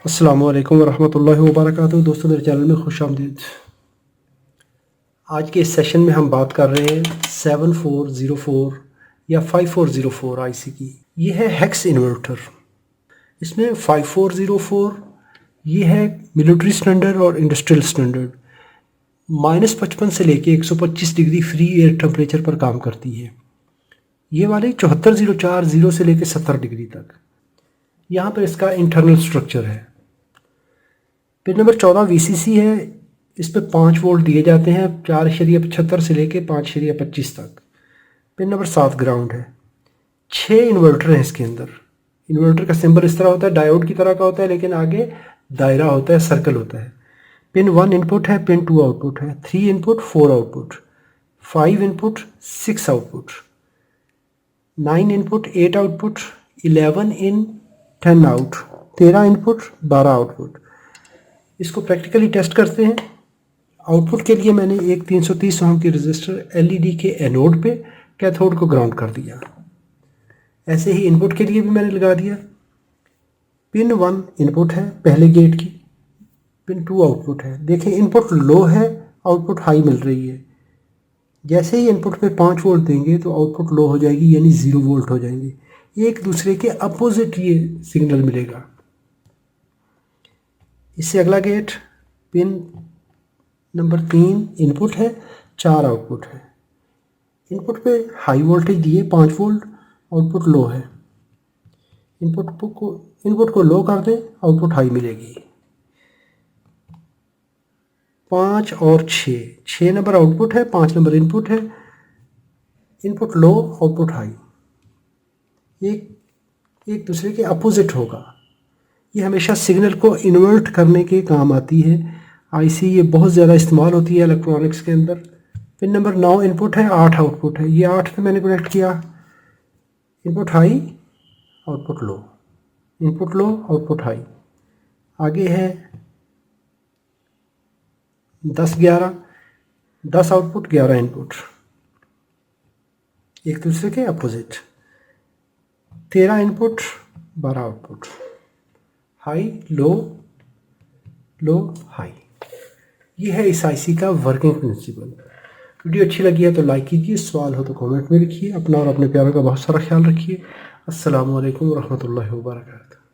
अस्सलामुअलैकुम वरहमतुल्लाहि वबरकातुहू। दोस्तों, मेरे चैनल में खुश आमदीद। आज के इस सेशन में हम बात कर रहे हैं 7404 या 5404 आईसी की। ये है हेक्स इन्वर्टर। इसमें 5404 ये है मिलिट्री स्टैंडर्ड और इंडस्ट्रियल स्टैंडर्ड। -55 से लेके 125 डिग्री फ्री एयर टेम्परेचर पर काम करती है। ये वाली 7404 से लेके 70 डिग्री तक। यहाँ पर इसका इंटरनल स्ट्रक्चर है। पिन नंबर 14 वीसीसी है। इस पर 5 वोल्ट दिए जाते हैं 4.75 से लेके 5.25 तक। पिन नंबर 7 ग्राउंड है। 6 इन्वर्टर हैं इसके अंदर। इन्वर्टर का सिंबल इस तरह होता है, डायोड की तरह का होता है, लेकिन आगे दायरा होता है, सर्कल होता है। पिन 1 इनपुट है, पिन 2 आउटपुट है, 3 input 4 output, 5 input 6 output, 9 input 8 output, 11 इन 10 आउट, 13 इनपुट 12 आउटपुट। इसको प्रैक्टिकली टेस्ट करते हैं। आउटपुट के लिए मैंने एक 330 ओम की रजिस्टर एलईडी के एनोड पे कैथोड को ग्राउंड कर दिया। ऐसे ही इनपुट के लिए भी मैंने लगा दिया। पिन 1 इनपुट है पहले गेट की, पिन 2 आउटपुट है। देखें, इनपुट लो है, आउटपुट हाई मिल रही है। जैसे ही इनपुट पे 5 वोल्ट देंगे तो आउटपुट लो हो जाएगी, यानी 0 वोल्ट हो जाएंगे। एक दूसरे के अपोजिट ये सिग्नल मिलेगा। इससे अगला गेट पिन नंबर 3 इनपुट है, 4 आउटपुट है। इनपुट पे हाई वोल्टेज दिए 5 वोल्ट, आउटपुट लो है। इनपुट को लो कर दें, आउटपुट हाई मिलेगी। 5 और 6 नंबर आउटपुट है, 5 नंबर इनपुट है। Input low, output high. एक दूसरे के अपोजिट होगा। ये हमेशा सिग्नल को इन्वर्ट करने के काम आती है आईसी। ये बहुत ज़्यादा इस्तेमाल होती है इलेक्ट्रॉनिक्स के अंदर। पिन नंबर 9 इनपुट है, 8 आउटपुट है। ये 8 पे मैंने कनेक्ट किया। Input high, output low, input low, output high. आगे है 10-11, 10 आउटपुट 11 इनपुट, एक दूसरे के opposite. 13 input 12 output, high low low high. ये है इस आईसी का वर्किंग प्रिंसिपल। वीडियो अच्छी लगी है तो लाइक कीजिए, सवाल हो तो कमेंट में लिखिए। अपना और अपने प्यारों का बहुत सारा ख्याल रखिए। अस्सलामु अलैकुम रहमतुल्लाहि व बरकातुहू।